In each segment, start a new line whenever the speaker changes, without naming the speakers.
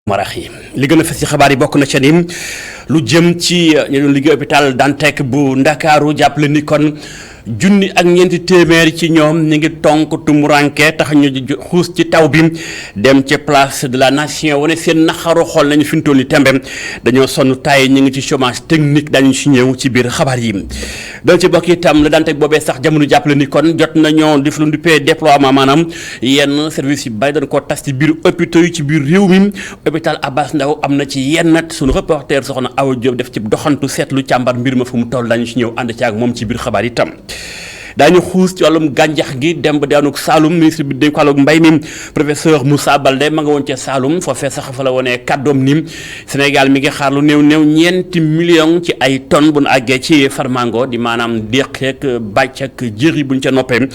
marax yi li gën a fës ci xabaar yi bokk na ca ni lu jëm ci ñu doon liggéey hôpital Dantec bu Ndakaaru jàppale ni kon junni ak ñeenti téeméer ci ñoom ñu ngi tonk tumuranke tax ñu xuus ci taw bi dem ci place de la nation wane seen naxaru xool nañu fi mu toll nii tembe dañoo sonn tay ñu ngi ci chômage technique dañu ci ñëw ci biir xabaar yi. doon ci bokk itam la Dantec boobee sax jamono jàppale ni kon jot nañoo def lu duppee déploiement maanaam yenn service yu bari dañ koo tas ci biir hôpitaux yi ci biir réew mi hôpital Abass Ndao am na ci yenn sunu reporter soxna Awa Diop def ci doxantu seetlu càmbar mbir ma fu mu toll dañu ci ñëw ànd ci ak moom ci biir xabaar itam. daañu xuus ci wàllum gàncax gi dem ba daanuk Saloum ministre bi dénk wàllum mbay mi professeur Moussa Baldé ma nga woon ca Saloum foofee sax fa la wonee kàddoom ni Sénégal mi ngi xaar lu néew ñeenti millions ci ay tonnes bu nu àggee ci farmango di maanaam déq ak bàcc ak jëri buñ ca noppee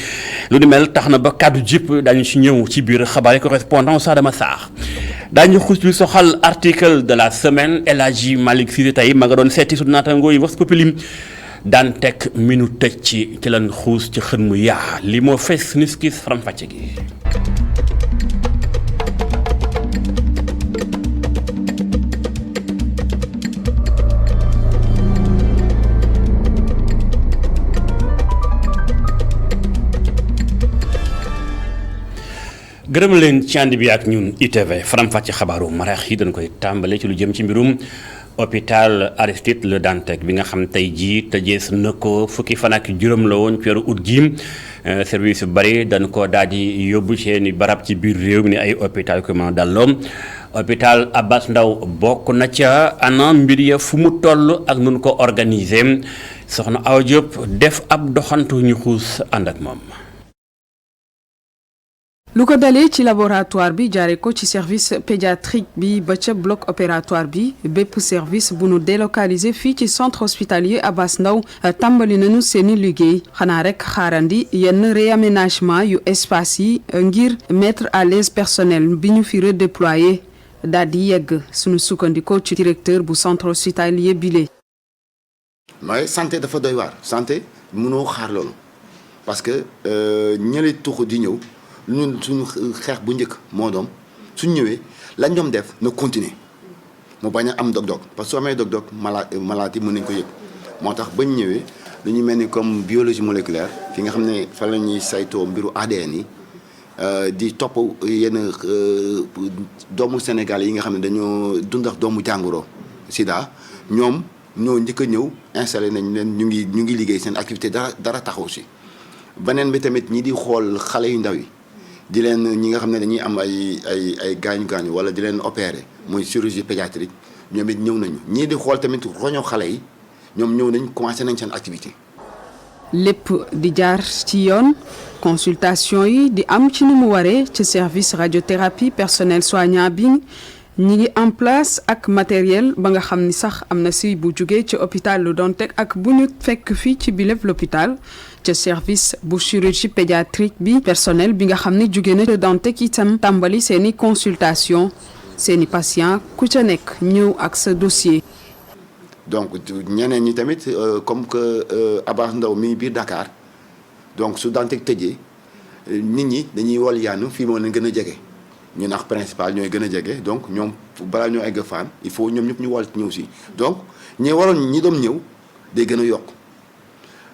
lu ni mel tax na ba kàddu jip daañu ci ñëw ci biir xabaar yi correspondant Sadama Sarr daañu xuus lu soxal article de la semaine El Hadji Malick Cissé tey ma nga doon seeti su naataangoo yi Vox Populi Dantec mi nu tëj ci lan xuus ci xën mu yaa li moo fees nis kis faram-fàcce gi. gërëm leen ci ànd bi ak ñun ITV faram-fàcce xabaaru marax yi dañ koy tàmbale ci lu jëm ci mbirum hôpital Aristide Le Dantec bi nga xam tey jii tëjees na ko fukki fan ak juróom la woon ci weeru ut gi service yu bari dañ ko daal di yóbbu seeni barab ci biir réew mi ni ay hôpital yu ko mën a dalloom hôpital Abass Ndao bokk na ca ana mbir ya fu mu toll ak nun ko organiser soxna Awa Diop def ab doxantu ñu xuus ànd ak moom.
lu ko dalee ci laboratoire bi jaare ko ci service pédiatrique bi ba ca bloc opératoire bi bépp service bu nu délocalisé fii ci centre hospitalier Abass Ndao tàmbali nañu seeni liggéey xanaa rek xaarandi yenn réaménagement yu espace yi ngir mettre à l'aise personnel bi ñu fi redéployé daal di yegg suñu sukkandikoo ci directeur bu centre hospitalier bile.
mooy santé dafa doy waar santé mënoo xaar loolu parce que ñële tuxu di ñëw. ñun suñu xeex bu njëkk moo doom suñ ñëwee lañ doon def na continuer mu bañ a am dog-dog parce que soo amee dog-dog malade yi mën nañ ko yëg moo tax bañ ñëwee dañu mel ni comme biologie moléculaire fi nga xam ne fa la ñuy saytoo mbiru ADN yi di topp yenn doomu Sénégal yi nga xam ne dañoo dundax doomu jàngoro Sida ñoom ñoo njëkk a ñëw installé nañ leen ñu ngi liggéey seen activité dara taxaw si beneen bi tamit ñi di xool xale yu ndaw yi di leen ñi nga xam ne dañuy am ay gaañu-gaañu wala di leen opérer mooy chirurgie pédiatrique ñoom it ñëw nañu ñii di xool tamit roño xale yi ñoom ñëw nañ commencé nañ seen activité.
lépp di jaar ci yoon consultation yi di am ci ni mu waree ci service radiothérapie personnel soignant bi ñi ngi en place ak matériel ba nga xam ni sax am na si bu jugee ci hôpital Le Dantec ak bu ñu fekk fii ci bileb l'hôpital ca service bu chirurgie pédiatrique bi personnel bi nga xam ne jóge na Le Dantec itam tàmbali seeni consultation seeni patient ku ca nekk ñëw ak sa dossier.
donc ñeneen ñi tamit comme que Abass Ndao mi ngi biir Dakar donc su Dantec tëjee nit ñi dañuy wol yaanu fii moo leen gën a jege ñu nax principal ñooy gën a jege donc ñoom balaa ñoo egg Fann il faut ñoom ñëpp ñu wol ñëw si donc ñi waroon ñi doon ñëw day gën a yokk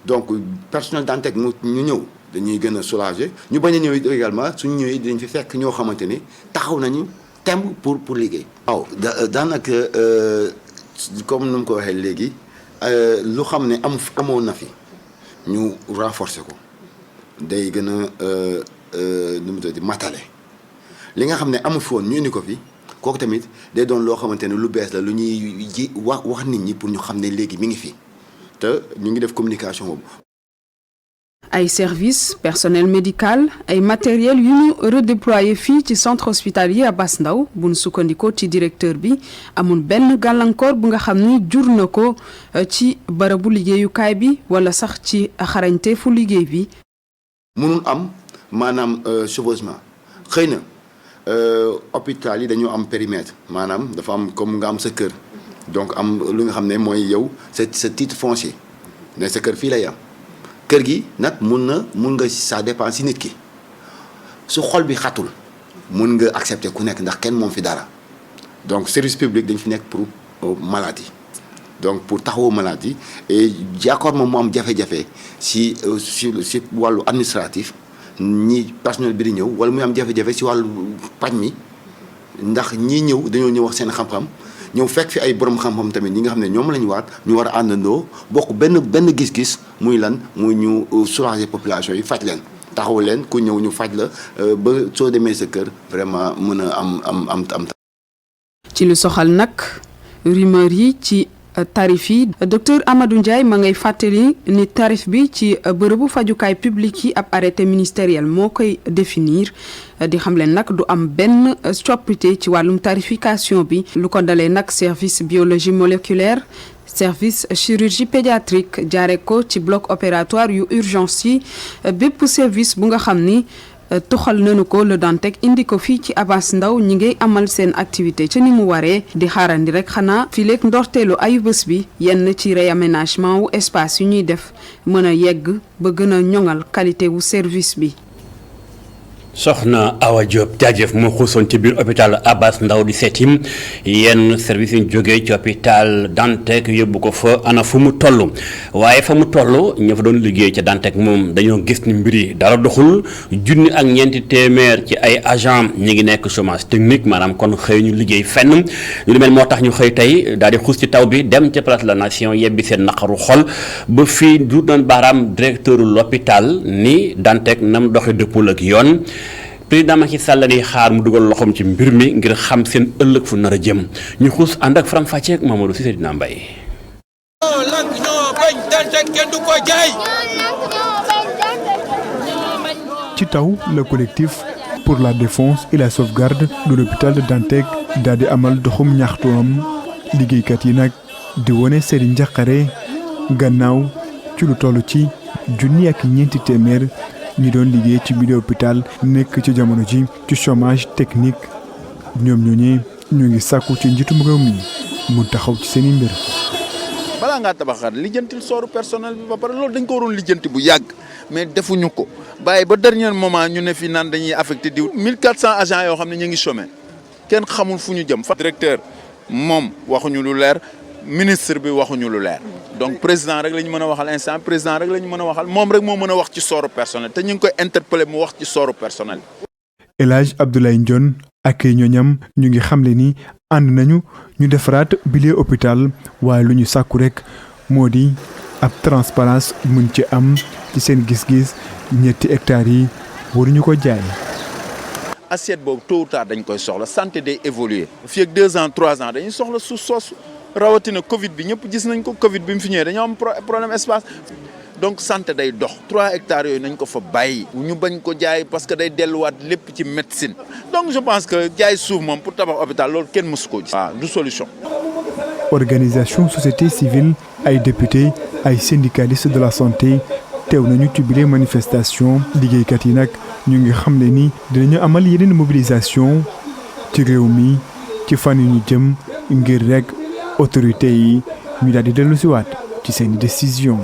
donc personnel Dantec ñu ñëw dañuy gën a soulager ñu bañ a ñëw également suñu ñëwee dinañ fi fekk ñoo xamante ni taxaw nañu temb pour liggéey. waaw daanaka comme nu mu ko waxee léegi lu xam ne amoon na fi ñu renforcer ko day gën a nu mu tudd matale li nga xam ne amu fi woon ñu indi ko fi kooku tamit day doon loo xamante ne lu bees la lu ñuy ji wax nit ñi pour ñu xam ne léegi mi ngi fi. te ñu ngi def communication boobu.
ay service personnel médical ay matériel yu ñu redéployé fii ci centre hospitalier Abass Ndao bu nu sukkandikoo ci directeur bi amul benn gàllankoor bu nga xam ni jur na ko ci barabu liggéeyukaay bi wala sax ci xarañte fu liggéey bi.
mënul am maanaam chevauchement xëy na hôpital yi dañoo am périmètre maanaam dafa am comme nga am sa kër. donc am lu nga xam ne mooy yow sa titre foncier ne sa kër fii lay am kër gi nag mun nga ça dépend si nit ki su xol bi xatul mun nga accepter ku nekk ndax kenn moom fi dara donc service public dañ fi nekk pour malade yi donc pour taxawu malade yi et jàkkoor moom mu am jafe-jafe si wàllu administratif ñi personnel bi di ñëw wala muy am jafe-jafe si wàllu paj mi ndax ñii ñëw dañoo ñëw wax seen xam-xam ñëw fekk fi ay borom xam-xam tamit ñi nga xam ne ñoom la ñu waat ñu war a àndandoo bokk benn gis-gis muy lan muy ñu soulager population yi faj leen taxaw leen ku ñëw ñu faj la ba soo demee sa kër vraiment mën a am.
ci lu soxal nag rumeur yi ci tarif yi docteur Amadou Ndiaye ma ngay fàttali ni tarif bi ci bërëbu fajukaay public yi ab arrêté ministériel moo koy définir di xam leen nag du am benn coppite ci wàllum tarification bi lu ko dalee nag service biologie moléculaire service chirurgie pédiatrique jaare ko ci bloc opératoire yu urgence yi bépp service bu nga xam ni tuxal nañu ko Le Dantec indi ko fii ci Abass Ndao ñi ngay amal seen activité ca ni mu waree di xaarandi rek xanaa fileeg ndorteelu ayu bés bi yenn ci réaménagement wu espace yu ñuy def mën a yegg ba gën a ñoŋal qualité wu service bi.
soxna Awa Diop jaajëf moo xuusoon ci biir hôpital Abass Ndao di seetim yenn service yi ñu jógee ci hôpital Dantec yóbbu ko fa ana fu mu toll waaye fa mu toll ña fa doon liggéey ca Dantec moom dañoo gis ni mbir yi dara doxul junni ak ñeenti téeméer ci ay agent ñi ngi nekk chômage technique maanaam kon xëy ñu liggéey fenn lu mel moo tax ñu xëy tey daal di xuus ci taw bi dem ca place de la nation yebbi seen naqaru xol ba fii du doon baaraam directeur l'hôpital ni Dantec nam doxee dëppul ak yoon. président Macky Sall ni xaar mu dugal loxoom ci mbir mi ngir xam seen ëllëg fu nar a jëm ñu xuus ànd ak Faram Facce ak Mamadou Cissé dina mbay.
ci taw le collectif pour la défense et la sauvegarde de l'hôpital de Dantec daal di amal doxum ñaxtu am liggéeykat yi nag di wone seen njaqare gannaaw ci lu toll ci junni ak ñeenti téeméer. ñi doon liggéey ci biir hôpital nekk ci jamono ji ci chômage technique ñoom ñooñee ñu ngi sàkku ci njiitum réew mi mu taxaw ci seen i mbir.
balaa ngaa tabaxaat lijjantil sooru personnel bi ba pare loolu dañ ko waroon lijjanti bu yàgg mais defuñu ko bàyyi ba dernier moment ñu ne fi naan dañuy affecté diw 1400 agents yoo xam ne ñu ngi chômé kenn xamul fu ñu jëm. directeur moom waxuñu lu leer. ministre bi waxuñu lu leer donc président rek la ñu mën a waxal instant président rek la ñu mën a waxal moom rek moo mën a wax ci sooru personnel te ñu ngi koy interpellé mu wax ci sooru personnel.
El Hadj Abdoulaye Ndione ak ñooñam ñu ngi xamle ni ànd nañu ñu defaraat bile hôpital waaye lu ñu sàkku rek moo di ab transparence mën ci am ci seen gis-gis ñetti hectares yi waruñu ko jaay.
assiette boobu tôt ou tard dañ koy soxla santé day évoluer fii ak 2 ans 3 ans dañuy soxla suuf soosu. rawatina Covid bi ñëpp gis nañ ko Covid bi mu fi ñëwee dañoo am problème espace donc santé day dox 3 hectares yooyu nañ ko fa bàyyi ñu bañ ko jaay parce que day delluwaat lépp ci médecine donc je pense que jaay suuf moom pour tabax hôpital loolu kenn mësu koo gis. waaw du solution.
organisation société civile ay député ay syndicalistes de la santé teew nañu ci bile manifestation liggéeykat yi nag ñu ngi xam ne ni dinañu amal yeneen mobilisation ci réew mi ci fan yu ñu jëm ngir rek. autorité yi ñu daal di dellu si waat ci seeni décision.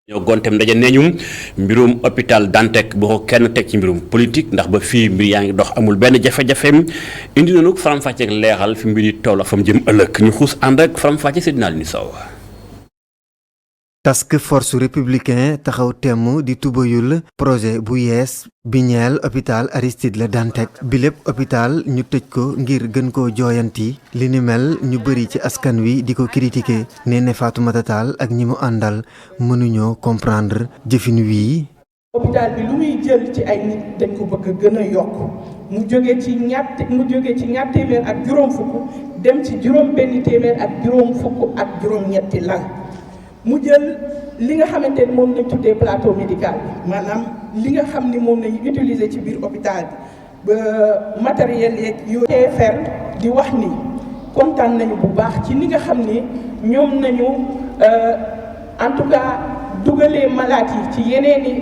ñoo gontem ndaje nee ñu mbirum hôpital Dantec boo ko kenn teg ci mbirum politique ndax ba fii mbir yaa ngi dox amul benn jafe-jafeem indi nañu Faram Facce ak leexal fi mbir yi toll ak fa mu jëm ëllëg ñu xuus ànd ak Faram Facce Seydina Alioune Sow.
task force républicain taxaw temm di tubayul projet bu yees bi ñeel hôpital Aristide Le Dantec bi lépp hôpital ñu tëj ko ngir gën koo jooyanti li ni mel ñu bëri ci askan wi di ko critiquer nee ne Fatoumata Tall ak ñi mu àndal mënuñoo comprendre jëfin wii.
hôpital bi lu muy jël ci ay nit dañ ko bëgg gën a yokk mu jóge ci ñaar téeméer ak juróom fukk dem ci juróom benn téeméer ak juróom fukk ak juróom ñetti lal mu jël li nga xamante ni moom lañ tuddee plateau médical bi maanaam li nga xam ni moom lañu utiliser ci biir hôpital bi ba matériel yeeg yooyu TFR di wax ni kontaan nañu bu baax ci ni nga xam ni ñoom nañu en tout cas dugalee malade yi ci yeneeni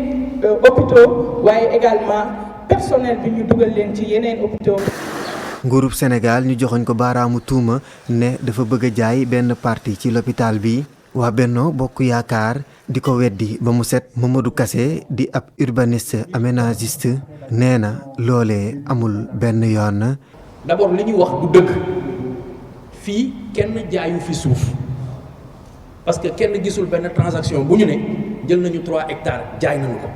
hôpitaux waaye également personnel bi ñu dugal leen ci yeneen hôpitaux.
nguurub Sénégal ñu joxoñ ko baaraamu tuuma ne dafa bëgg a jaay benn partie ci l'hôpital bi waa Benno Bokk Yaakaar di ko weddi ba mu set. Mamadou Kassé di ab urbaniste aménagiste nee na loolee amul benn yoon.
d'abord li ñuy wax du dëgg fii kenn jaayu fi suuf parce que kenn gisul benn transaction bu ñu ne jël nañu 3 hectares jaay nañu ko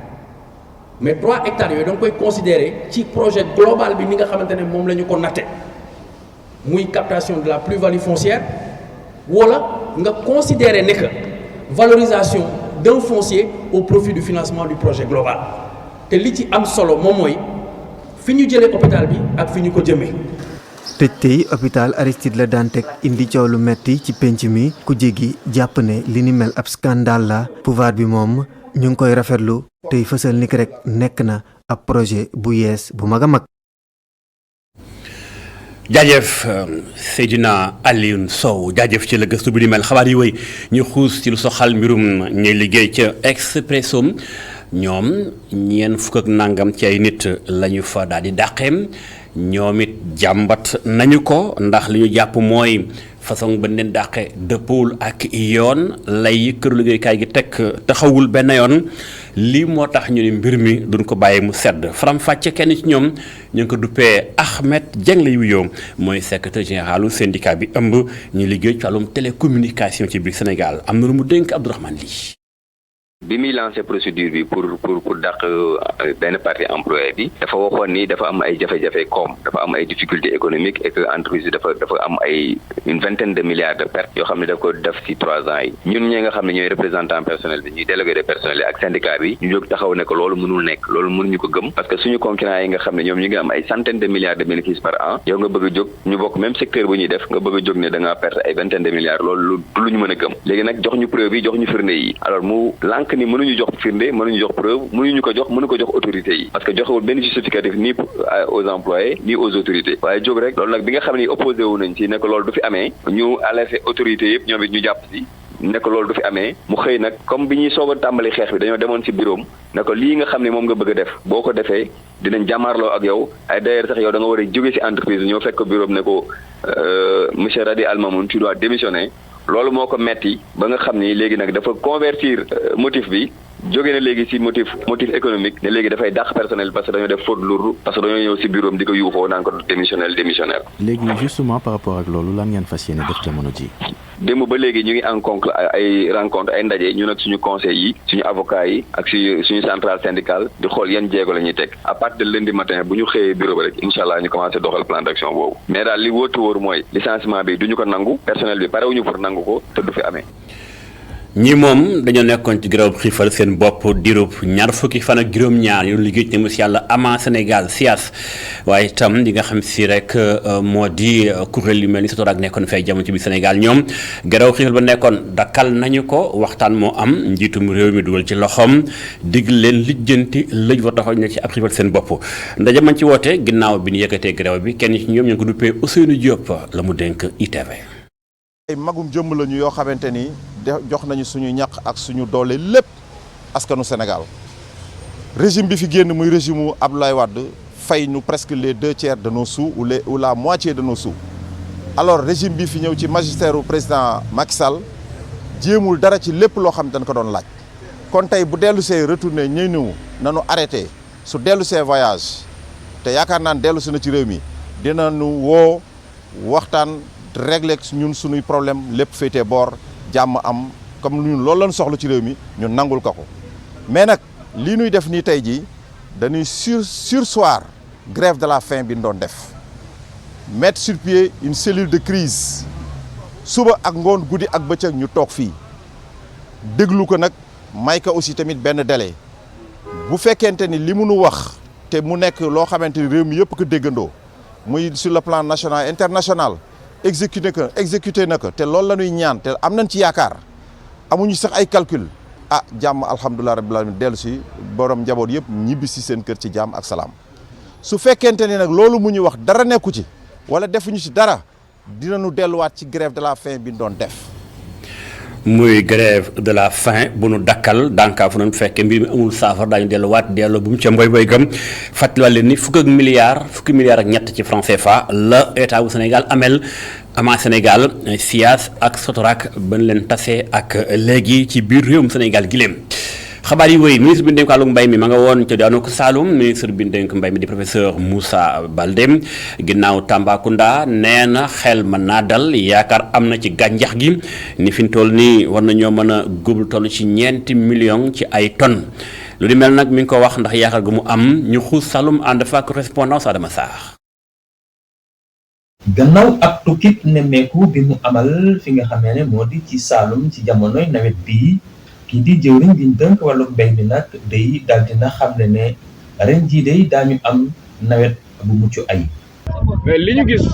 mais 3 hectares yooyu da nga koy considérer ci projet global bi ni nga xamante ne moom la ñu ko natte muy captation de la plus-value foncière wala nga considérer ne que valorisation d'un foncier au profit du financement du projet global te li ci am solo moom mooy fi ñu jëlee hôpital bi ak fi ñu ko jëmee.
tëj tey hôpital Aristide Le Dantec indi coow lu metti ci penc mi ku jéggi jàpp ne li ni mel ab scandale la pouvoir bi moom ñu ngi koy rafetlu tey fësal ni rek nekk na ab projet bu yees bu mag a mag.
jaajëf Seydina Alioune Sow jaajëf ci la gëstu bi ni mel xabaar yi wéy ñu xuus ci lu soxal mbirum ñuy liggéey ca Expresso ñoom ñeent fukk ak nangam ci ay nit lañu fa daal di dàqeem ñoom it jàmbat nañu ko ndax li ñu jàpp mooy façon ba leen dàqe dëppul ak yoon lay këru liggéeykaay gi teg taxawul benn yoon lii moo tax ñu ne mbir mi duñ ko bàyyi mu sedd faram fàcce kenn ci ñoom ñu ngi ko duppee Ahmed Dieng lay wuyoo mooy secrétaire généralu syndicat bi ëmb ñu liggéey ci wàllum télécommunication ci biir Sénégal am na lu mu dénk Abdourahmane Ly.
bi muy lancé procédure bi pour dàq benn partie employé bi dafa waxoon ni dafa am ay jafe-jafe koom dafa am ay difficultés économiques et que entreprise bi dafa am ay une vingtaine de milliards de pertes yoo xam ne daf ko def ci 3 ans yi ñun ñi nga xam ne ñooy représentant personnel bi ñuy délégué de personnel yi ak syndicat bi ñu jóg taxaw ne ko loolu mënul nekk loolu mënuñu ko gëm parce que suñu concurrents yi nga xam ne ñoom ñu ngi am ay centaines de milliards de bénéfices par an yow nga bëgg a jóg ñu bokk même secteur bu ñuy def nga bëgg a jóg ne da ngaa perte ay vingtaine de milliards loolu du lu ñu mën a gëm léegi nag jox ñu preuve yi jox ñu firnde yi alors mu lànk ni mënuñu jox firnde mënuñu jox preuve mënu ko jox autorités yi parce que joxewul benn justificatif ni aux employés ni aux autorités waaye jóg rek loolu nag bi nga xam ne opposé wu nañ ci ne ko loolu du fi amee ñu alerté autorités yëpp ñoom it ñu jàpp si ne ko loolu du fi amee mu xëy nag comme bi ñuy soog a tàmbali xeex bi dañoo demoon si bureau ne ko lii nga xam ne moom nga bëgg a def boo ko defee dinañ jàmmaarloo ak yow ay d'ailleurs sax yow da nga war a jóge si entreprise ñoo fekk ko bureau ne ko monsieur Radi Almamoun tu dois démissionner loolu moo ko metti ba nga xam ni léegi nag dafa convertir motif bi jóge na léegi ci motif économique ne léegi dafay dàq personnel parce que dañoo def faute lourde parce que dañoo ñëw ci bureau am di ko yuuxoo naan ko démissionnaire.
léegi justement par rapport ak loolu lan ngeen fas yéene def jamono ji.
démb ba léegi ñu ngi en conclure ay rencontre ay ndaje ñun ak suñu conseil yi suñu avocat yi ak suñu centrale syndicale di xool yan jéego la ñuy teg à partir de lundi matin bu ñu xëyee bureau ba rek incha allah ñu commencé doxal plan d'action boobu mais daal li wóor mooy licenciement bi duñu ko nangu personnel bi parewuñu pour nangu ko te du fi amee.
ñi moom dañoo nekkoon ci grève xiifal seen bopp diirub ñaar fukki fan ak juróom-ñaar ñu liggéey ci monsieur yàlla ama Sénégal SIAS waaye itam li nga xam si rek moo di kuréel yu mel ni SOTRAC nekkoon fay jamono ci biir Sénégal ñoom grève xiifal ba nekkoon dakkal nañu ko waxtaan moo am njiitum réew mi dugal ci loxoom digg leen lijjanti lëj wa taxaw ne ci ab xiifal seen bopp ndaje man ci woote ginnaaw bi ñu yëkkatee grève bi kenn ci ñoom ñu ngi ko duppee Ousseynou Diop la mu dénk ITV.
ay magum jëmm lañu yoo xamante ni jox nañu suñu ñaq ak suñu doole lépp askanu Sénégal régime bi fi génn muy régime u Abdoulaye Wade fay ñu presque les 2/3 de nos sous ou la moitié de nos sous alors régime bi fi ñëw ci magistère u président Macky Sall jéemul dara ci lépp loo xam dañ ko doon laaj kon tey bu dellu see retourné ñëw ñëw nañu arrêté su dellu see voyage te yaakaar naan dellu si na ci réew mi dinañu woo waxtaan régler ñun suñuy problème lépp féetee boor jàmm am comme ñun loolu lañ soxla ci réew mi ñun nangul ko mais nag lii ñuy def nii tey jii dañuy surseoir grève de la faim bi ñu doon def mettre sur pied une cellule de crise suba ak ngoon guddi ak bëccëg ñu toog fii déglu ko nag may ko aussi tamit benn délai bu fekkente ni li mu nu wax te mu nekk loo xamante ni réew mi yëpp ko déggandoo muy sur le plan national international exécuté na ko te loolu la ñuy ñaan te am nañ ci yaakaar amuñu sax ay calcul jàmm alhamdulilah rabbil alamin dellu si borom njaboot yëpp ñibbi si seen kër ci jàmm ak salaam su fekkente ni nag loolu mu ñu wax dara nekku ci wala defuñu ci dara dinañu delluwaat ci grève de la faim bi ñu doon def.
muy grève de la faim bu nu dakkal dànkaa fu nañ fekkee mbir mi amul saafara daañu delluwaat delloo bu mu ca mboy boy gëm fàttaliwaat leen ni fukki milliards ak ñett ci franc CFA la état bu Sénégal amel ama Sénégal SIAS ak Sotrac ba leen tase ak léegi ci biir réewum Sénégal gi leen xabaar yi wéy ministre bi ñu dénk wàllu mbay mi ma nga woon ca daanu ko Saloum ministre bi ñu dénk mbay mi di professeur Moussa Baldé ginnaaw Tambacounda nee na xel mën naa dal yaakaar am na ci gàncax gi ni fi mu toll nii war nañoo mën a góoblu toll ci 4 millions ci ay tonnes lu di mel nag mi ngi ko wax ndax yaakaar gu mu am ñu xuus Saloum ànd fa ak correspondance Adama Sarr.
gannaaw ab tukkib nemmeeku bi mu amal fi nga xamee ne moo di ci Saloum ci jamonoy nawet bii. kii di jëwriñ gi ñu dënk wàllu mbay mi nag day daal dina xam ne ren jii day daañu am nawet bu mucc ay
mais li ñu gis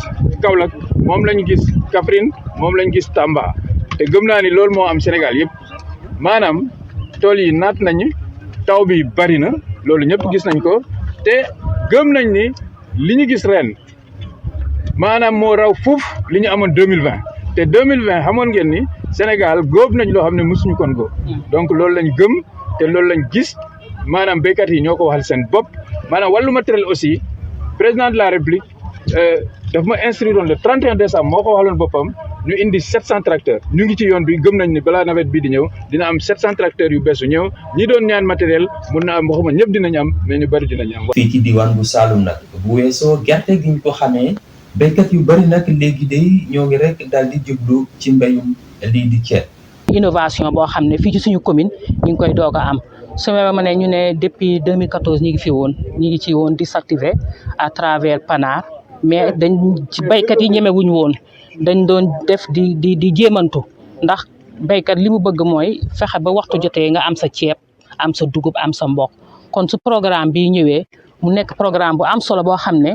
Kaolack moom lañu gis Kaffrine moom lañu gis Tamba te gëm naa ni loolu moo am Sénégal yëpp maanaam tool yi naat nañu taw bi bari na loolu ñëpp gis nañ ko te gëm nañ ni li ñu gis ren maanaam moo raw fuuf li ñu amoon 2020 te 2020 xamoon ngeen ni Sénégal góob nañ loo xam ne mosuñu kon góob donc loolu lañ gëm te loolu lañ gis maanaam béykat yi ñoo ko waxal seen bopp maanaam wàllu matériel aussi président de la République daf ma instruire woon le 31 décembre moo ko waxaloon boppam ñu indi 700 tracteurs ñu ngi ci yoon bi gëm nañ ni balaa nawet bii di ñëw dina am 700 tracteurs yu bees yu ñëw ñi doon ñaan matériel mun na am waxuma ñëpp dinañ am mais ñu bari dinañ am.
fii ci diwaan bu Saloum nag bu weesoo gerte gi ñu ko xamee béykat yu bari nag léegi day ñoo ngi rek daal di jublu ci mbéyum lii di ceeb.
innovation boo xam ne fii ci suñu commune ñu ngi koy doog a am su ma ne ñu ne depuis 2014 ñu ngi fi woon ñu ngi ci woon di s'activer à travers PANAR mais dañ ci béykat yi ñemewuñu woon dañ doon def di jéemantu ndax béykat li mu bëgg mooy fexe ba waxtu jotee nga am sa ceeb am sa dugub am sa mboq kon su programme bi ñëwee mu nekk programme bu am solo boo xam ne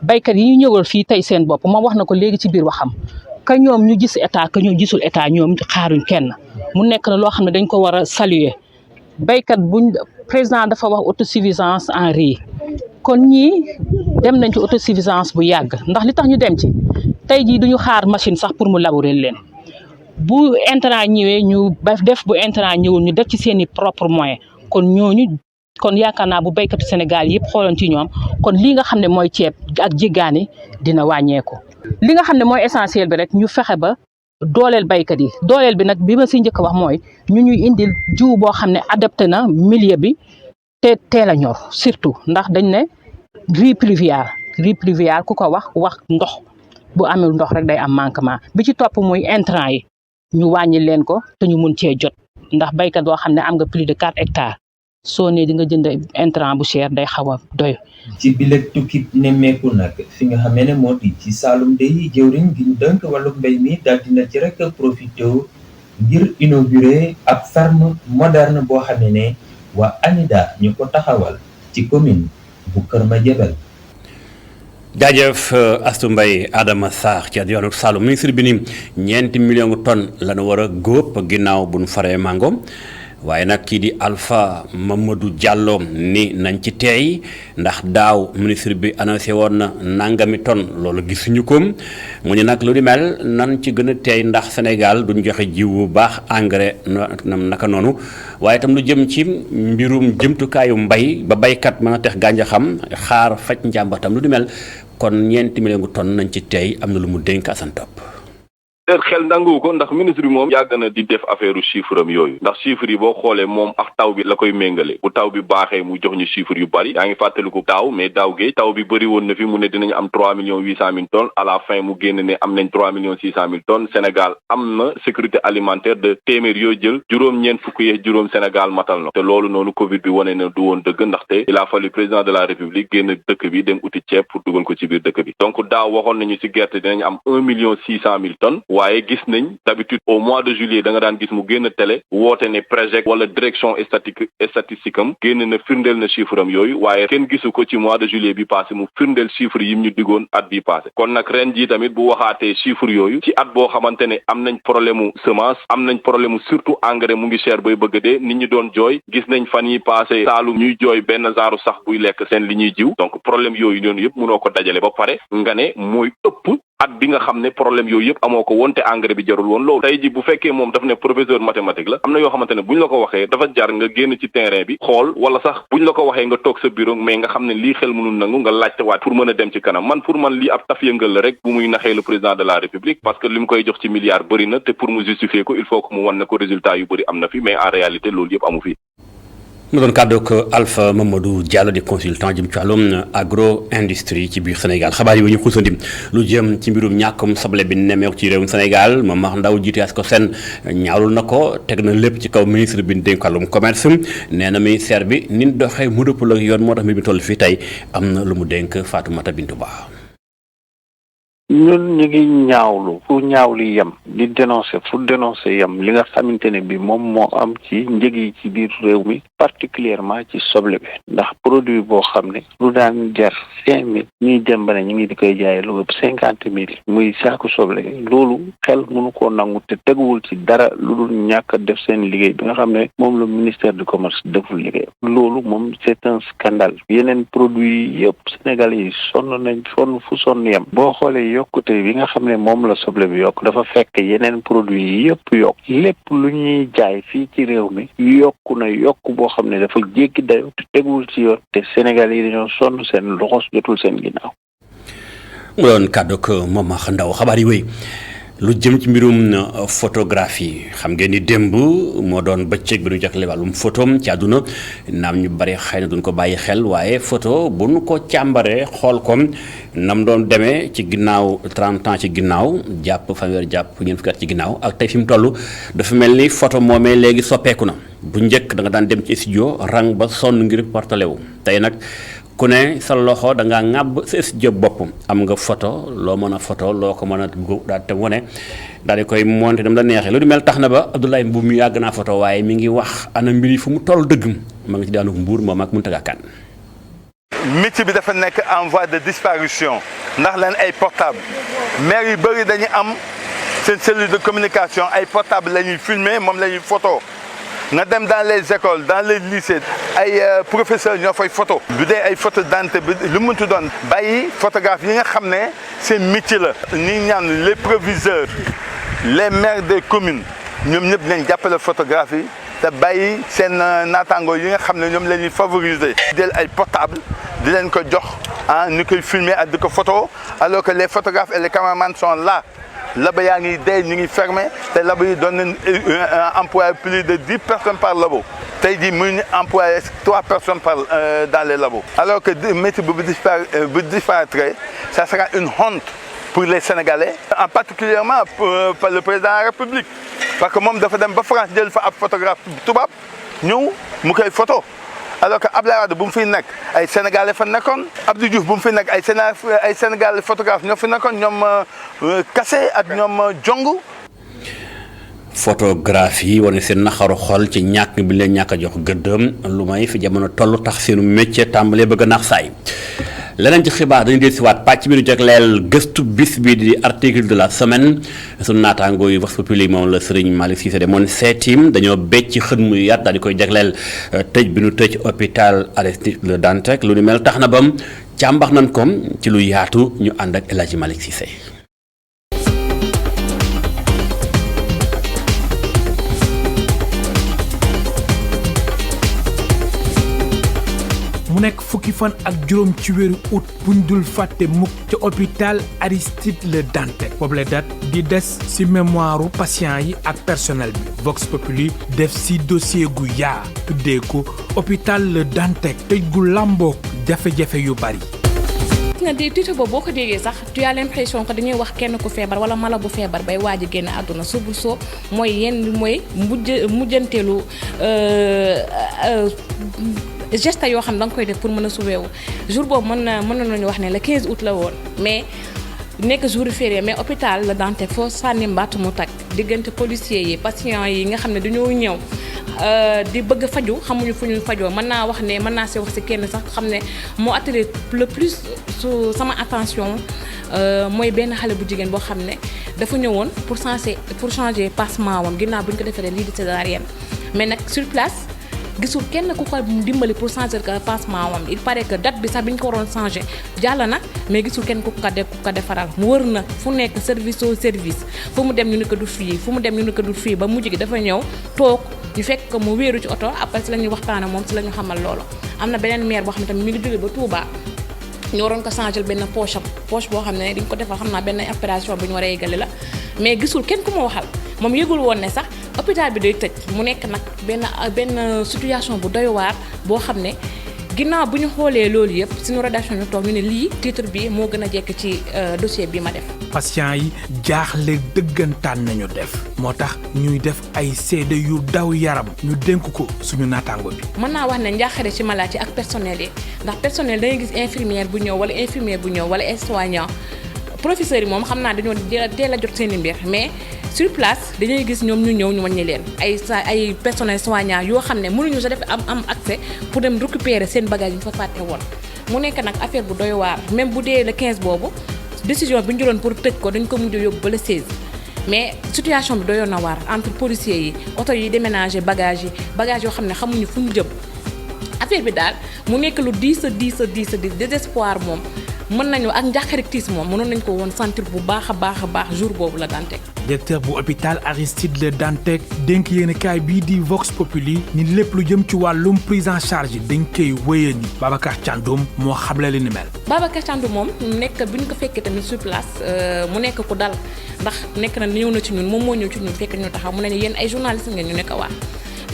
béykat yi ñu ñëwal fii tey seen bopp moom wax na ko léegi ci biir waxam. ka ñoom ñu gis état ka ñoom gisul état ñoom xaaruñ kenn mu nekk na loo xam ne dañ ko war a saluer béykat buñ président dafa wax autosuffisance en riz kon ñii dem nañ ci autosuffisance bu yàgg ndax li tax ñu dem ci tey jii duñu xaar machine sax pour mu labourer leen bu intrant ñëwee ñu def bu intrant ñëwul ñu def ci seen i propre moyen kon ñooñu kon yaakaar naa bu béykatu Sénégal yëpp xooloon ci ñoom kon lii nga xam ne mooy ceeb ak jéggaani dina wàññeeku. li nga xam ne mooy essentiel bi rek ñu fexe ba dooleel baykat yi dooleel bi nag bi ma si njëkk a wax mooy ñu ñuy indil jiw boo xam ne adapté na milieu bi te teel a ñor surtout ndax dañ ne riz pluvial ku ko wax ndox bu amul ndox rek day am manquement bi ci topp muy intrant yi ñu wàññi leen ko te ñu mun cee jot ndax baykat boo xam ne am nga plus de 4 hectares soo nee di nga jënd intrant bu cher day xaw a doy.
ci bileg tukki nemmeeku nag fi nga xamee ne moo di ci Saloum day jëwriñ gi ñu dënk wàllu mbéy mi daal dina ci rek profité ngir inaugurer ab ferme moderne boo xamee ne waa ANIDA ñu ko taxawal ci commune bu Kër Madiabel.
jaajëf Astou Mbaye Adama Sarr ci yoonu Saloum ministre bi ni 4 millions tonnes la ñu war a góob ginnaaw bu ñu faree mango. waaye nag kii di Alpha Mamadou Diallo ni nañ ci teey ndax daaw ministre bi annoncé woon na nangami tonne loolu gisuñu ko mu ni nag lu di mel nan ci gën a teey ndax Sénégal duñ joxe jiw bu baax engrais naka noonu waaye itam lu jëm ci mbirum jëmtukaayu mbay ba baykat mën a tex gàncaxam xaar faj njàmbatam lu di mel kon 4 millions tonnes nañ ci teey am na lu mu dénk Assane Top.
xel nangu ko ndax ministre bi moom yàgg na di def affaire chiffre am yooyu ndax chiffres yi boo xoolee moom ak taw bi la koy méngale bu taw bi baaxee mu jox ñu chiffres yu bari yaa ngi fàttaliku daaw mais daaw géej taw bi bëri woon na fi mu ne dinañ am 3,800,000 tonnes à la fin mu génn ne am nañ 3,600,000 tonnes Sénégal am na sécurité alimentaire de téeméer yoo jël juróom-ñeent fukk yee juróom Sénégal matal na te loolu noonu Covid bi wane na du woon dëgg ndaxte il a fallu président de la République génn dëkk bi dem uti ceeb pour dugal ko ci biir dëkk bi donc daaw waxoon nañu ci gerte dinañ am 1,600,000 tonnes waaye gis nañ d'habitude au mois de juillet da nga daan gis mu génn télé woote ne Prégec wala direction statistique am génn na firndeel na chiffre am yooyu waaye kenn gisu ko ci mois de juillet bi passé mu firndeel chiffre yim ñu digoon at bi passé kon nag ren jii tamit bu waxaatee chiffre yooyu ci at boo xamante ne am nañ problème mu semence am nañ problème mu surtout engrais mu ngi cher bay bëgg dee nit ñi doon jooy gis nañ fan yi passé Saalum ñuy jooy benn genre sax buy lekk seen li ñuy jiw donc problème yooyu noonu yëpp mënoo ko dajale ba pare nga ne mooy ëpp at bi nga xam ne problème yooyu yëpp amoo ko woon te engrais bi jarul woon loolu tey ji bu fekkee moom daf ne professeur mathématique la am na yoo xamante ne buñ la ko waxee dafa jar nga génn ci terrain bi xool wala sax buñ la ko waxee nga toog sa bureau mais nga xam ne lii xel mënul nangu nga laajte waat pour mën a dem ci kanam pour man lii ab taf yëngal la rek bu muy naxee le président de la république parce que li mu koy jox ci milliards bëri na te pour mu justifier ko il faut que mu wan ne ko résultat yu bëri am na fi mais en réalité loolu yëpp amu fi.
mu doon kàddu ak Alpha Mamadou Diallo di consultant jëm ci wàllum agro industrie ci biir Sénégal xabaar yi ñu xuusandi lu jëm ci mbirum ñàkkum soble bi nemmeeku ci réewum Sénégal Momar Ndao jiite ASCOSEN ñaawlul na ko teg na lépp ci kaw ministre bi dénk wàllum commerce nee na ministère bi ni doxee mu dëppul ak yoon moo tax mbir mi toll fii tey am na lu mu dénk Fatoumata Bintou Ba.
ñun ñu ngi ñaawlu fu ñaawli yem di dénoncer fu dénoncer yem li nga xamante ne bi moom moo am ci njëg yi ci biir réew mi particulièrement ci soble bi ndax produit boo xam ne lu daan jar 5 000 ñuy dem ba ne ñu ngi di koy jaayee lu ëpp 50 000 muy saaku soble loolu xel mënu koo nangu te teguwul ci dara lu dul ñàkk a def seen liggéey bi nga xam ne moom la ministère du commerce deful liggéey loolu moom c'est un scandale yeneen produit yëpp Sénégalais yi sonn nañ fu sonn yem boo xoolee yokkute bi nga xam ne moom la soble bi yokk dafa fekk yeneen produit yi yëpp yokk lépp lu ñuy jaay fii ci réew mi yokku na yokk boo xam ne dafa jéggi dayo te teguwul ci yoon te Sénégal yi dañoo sonn seen loxos jotul seen ginnaaw.
mu doon kàddu ak Momar Ndao xabaar yi wéy lu jëm ci mbirum photographie xam ngeen ni démb moo doon bëccëg bi ñu jagle wàllum photo ci àdduna naam ñu bari xëy na duñ ko bàyyi xel waaye photo bu nu ko càmbaree xool ko nam doon demee ci ginnaaw 30 ans ci ginnaaw jàpp fanweer jàpp ñeent fukki at ci ginnaaw ak tey fi mu toll dafa mel ni photo moomee léegi soppeeku na bu njëkk da nga daan dem ci studio rang ba sonn ngir portale wu tey nag ku ne sa loxo da ngaa ŋàbb sa studio bopp am nga photo loo mën a photo loo ko mën a daal te wane daal di koy monté dam la neexee lu di mel tax na ba Abdoulaye Mbow mi yàgg naa photo waaye mi ngi wax ana mbir yi fu mu toll dëgg ma ngi ci daanu Mbuur moom ak Mountaga Kane.
métier bi dafa nekk en voie de disparition ndax leen ay portable maire yu bëri dañuy am seen cellule de communication ay portable la ñuy filmer moom la ñuy photo nga dem dans les écoles dans les lycées ay professeurs ñoo fay photo bu dee ay photo d'identité bi lu mu mënti doon bàyyi photographe yi nga xam ne seen métier la ni ñaan les proviseurs les maires des communes ñoom ñëpp nañ jàppale photographie yi te bàyyi seen naataango yi nga xam ne ñoom la ñuy favoriser del ay portable di leen ko jox ñu koy filmer ak di ko photo alors que les photographes et les caméramans sont là labo yaa ngi dee ñu ngi fermé te labo yi doon nañ employé plus de 10 personnes par labo tey jii muy employé 3 personnes dans les labos alors que métier bu disparaîtrait ça sera une honte pour les Sénégalais en particulièrement par le président de la République parce que moom dafa dem ba France jël fa ab photographe tubaab ñëw mu koy photo alors que Abdoulaye Wade bu mu fiy nekk ay Sénégalais fa nekkoon Abdou Diouf bu mu fiy nekk ay Sénégalais photographe ñoo fi nekkoon ñoom Kassé ak ñoom Jong.
photographie wane seen naxaru xol ci ñàkk bi leen ñàkk a jox gëddëm lu may fi jamono toll tax seenu métier tàmbalee bëgg a naax saay leneen ci xibaar dañu dellusiwaat pàcc bi ñu jagleel gëstu bis bi di article de la semaine sunu naataangoo yu Vox Populi moom la Serigne Malick Cissé demoon seetim dañoo becc ci xët mu yaat daal di koy jagleel tëj bi ñu tëj hôpital Aristide Le Dantec lu ni mel tax na bam càmbax nañ ko ci lu yaatu ñu ànd ak El Hadji Malick Cissé.
mu nekk fukki fan ak juróom ci weeru août buñ dul fàtte mukk ca hôpital Aristide Le Dantec boobu la date di des ci mémoire patient yi ak personnel bi Vox Populi def ci dossier gu yaa tuddee ko hôpital Le Dantec tëj gu làmboog jafe-jafe yu bari.
nga di titre boobu boo ko déggee sax tu as l'impression que dañuy wax kenn ku feebar wala mala bu feebar bay waaj a génn àdduna soubresaut mooy mujjanteelu geste yoo xam da nga koy def pour mën a sauver wu jour boobu mën nañu wax ne le 15 août la woon mais nekk jour férié mais hôpital La Dantec foo sànni mbatt mu tag diggante policiers yi patients yi nga xam ne dañoo ñëw di bëgg faju xamuñu fu ñu fajoo mën naa si wax si kenn sax xam ne moo attiré le plus su sama attention mooy benn xale bu jigéen boo xam ne dafa ñëwoon pour changer passement wam ginnaaw bu ñu ko defee lii di césarienne mais nag sur place gisul kenn ku ko dimbali pour changer que pansement wam il paraît que date bi sax bi ñu ko waroon changer jàll na mais gisul kenn ku ko defaral mu wër na fu nekk service au service fu mu dem ñu ne ko du fii fu mu dem ñu ne ko du fii ba mujj gi dafa ñëw toog ñu fekk ko mu wéeru ci oto après si la ñuy waxtaan ak moom si la ñu xamal loolu. am na beneen maire boo xam ne tamit mi ngi jóge ba Touba ñu waroon ko changer benn poche boo xam ne dañ ko defal xam naa benn opération bu ñu war a yeggali la mais gisul kenn ku ma waxal moom yëgul woon ne sax hôpital bi day tëj mu nekk nag benn situation bu doy waar boo xam ne ginnaaw bu ñu xoolee loolu yëpp suñu rédaction ñu toog ñu ne lii titre bi moo gën a jekk ci dossier bi ma def.
patient yi jaaxle dëggantaan nañu def moo tax ñuy def ay seede yu daw yaram ñu dénk ko suñu naataango bi.
mën naa wax ne njaaxare ci malade yi ak personnel yi ndax personnel da ngay gis infirmière bu ñëw wala infirmier bu ñëw wala soignant professeurs yi moom xam naa dañoo teel a jot seen i mbir mais sur place dañuy gis ñoom ñu ñëw ñu wàññi leen ay personnel soignant yoo xam ne mënuñu sa def am accès pour dem récupérer seen bagage yi ñu fa fàtte woon mu nekk nag affaire bu doy waar même bu dee le 15 boobu décision bi ñu jëloon pour tëj ko dañ ko mujj yóbbu ba le 16 mais situation bi doyoon na waar entre policiers yi oto yi déménager bagage yoo xam ne xamuñu fu ñu jëm affaire bi daal mu nekk lu diis désespoir moom mën nañu ak njàqarik tiis moom mënoon nañ ko woon sentir bu baax a baax jour boobu la Dantec.
directeur bu hôpital Aristide Le Dantec dénk yéenekaay bii di Vox Populi ni lépp lu jëm ci wàllum prise en charge dañ koy wéyee ni Babacar Thiandoum moo xamle li ni mel.
Babacar Thiandoum moom nekk bi ñu ko fekkee tamit sur place mu nekk ku dal ndax nekk na ñëw na ci ñun moom moo ñëw ci ñun fekk ñu taxaw mu ne yéen ay journaliste ngeen ñu nekk waa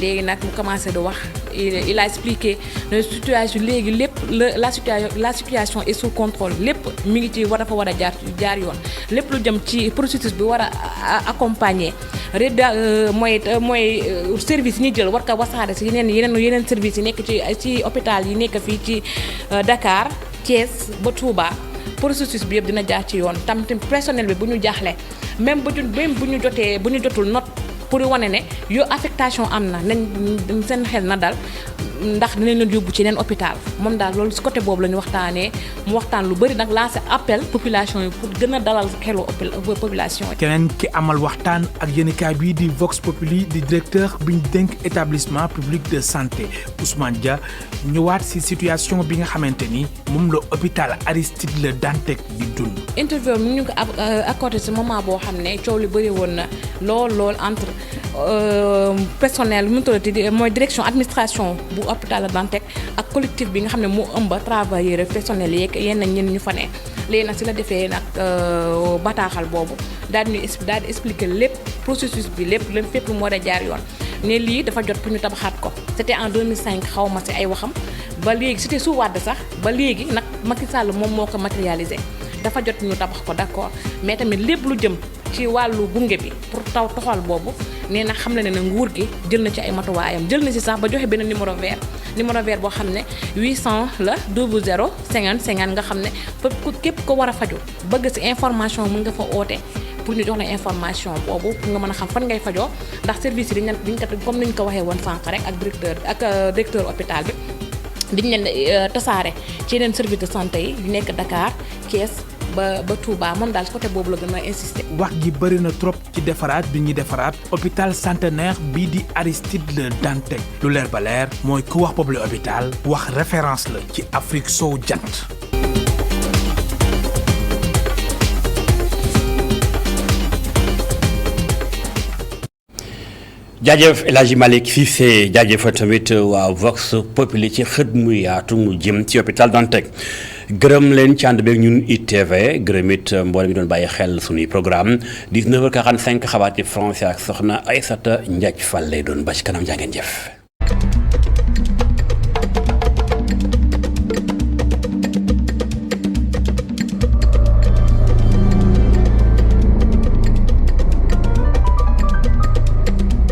léegi nag mu commencé di wax il a expliqué la situation léegi lépp la situation est sous contrôle lépp mi ngi ci dafa war a jaar yoon lépp lu jëm ci processus bi war a accompagner mooy service yi ñuy jël war ko wasaare si yeneen service yi nekk ci hôpital yi nekk fii ci Dakar Thiès ba Touba processus bi yëpp dina jaar ci yoon tam personnel bi bu ñu jaaxle même bu ñu jotul note pour wane ne yow affectation am na nañ seen xel na dal ndax dinañ leen yóbbu ci yeneen hôpital moom daal loolu si côté boobu la ñu waxtaanee mu waxtaan lu bëri nag lancé appel population yi pour gën a dalal xelu population yi.
keneen ki amal waxtaan ak yéenekaay bii di Vox Populi di directeur bi ñu dénk établissement public de santé Ousmane Dia ñëwaat si situation bi nga xamante ni moom la hôpital Aristide Le Dantec di dund.
interview mi ñu ko accordé si moment boo xam ne coow li bëri woon na lool entre personnel mu tuddati mooy direction administration bu hôpital Dantec ak collectif bi nga xam ne moo ëmb travailleurs personnels yeeg yenn ñenn ñu fa ne léegi nag si la defee nag bataaxal boobu daal di expliquer lépp processus bi lépp fépp mu war a jaar yoon ne lii dafa jot pour ñu tabaxaat ko c'était en 2005 xaw ma si ay waxam ba léegi c'était sous Wade sax ba léegi nag Macky Sall moom moo ko matérialisé dafa jot ñu tabax ko d'accord mais tamit lépp lu jëm ci wàllu gunge bi pour toxal boobu nee na xam na ne nguur gi jël na ci ay matuwaayam jël na ci sax ba joxe benn numéro vert boo xam ne 800 la 00 50 50 nga xam ne képp ko war a faju bëgg ci information mën nga fa oote pour ñu jox la information boobu pour nga mën a xam fan ngay fajoo ndax service yi diñ ko comme ni ñu ko waxee woon sànq rek ak directeur hôpital bi diñ leen tasaare ci yeneen service de santé yi yu nekk Dakar Thiès ba Touba moom daal côté boobu la gën a insister.
wax ji bëri na trop ci defaraat bi ñuy defaraat hôpital centenaire bii di Aristide Le Dantec lu leer ba leer mooy ku wax boobu la hôpital wax référence la ci Afrique sowu jant.
jaajëf El Hadji Malick Cissé jaajëfa tamit waa Vox Populi ci xët mu yaatu mu jëm ci hôpital Dantec gërëm leen ci ànd beeg ñun ITV gërëm it mboolem mi doon bàyyi xel suñuy programme 19h45 xabaar ci français ak soxna Aïssata Ndiaye Fall lay doon ba ci kanam jaa ngeen jëf.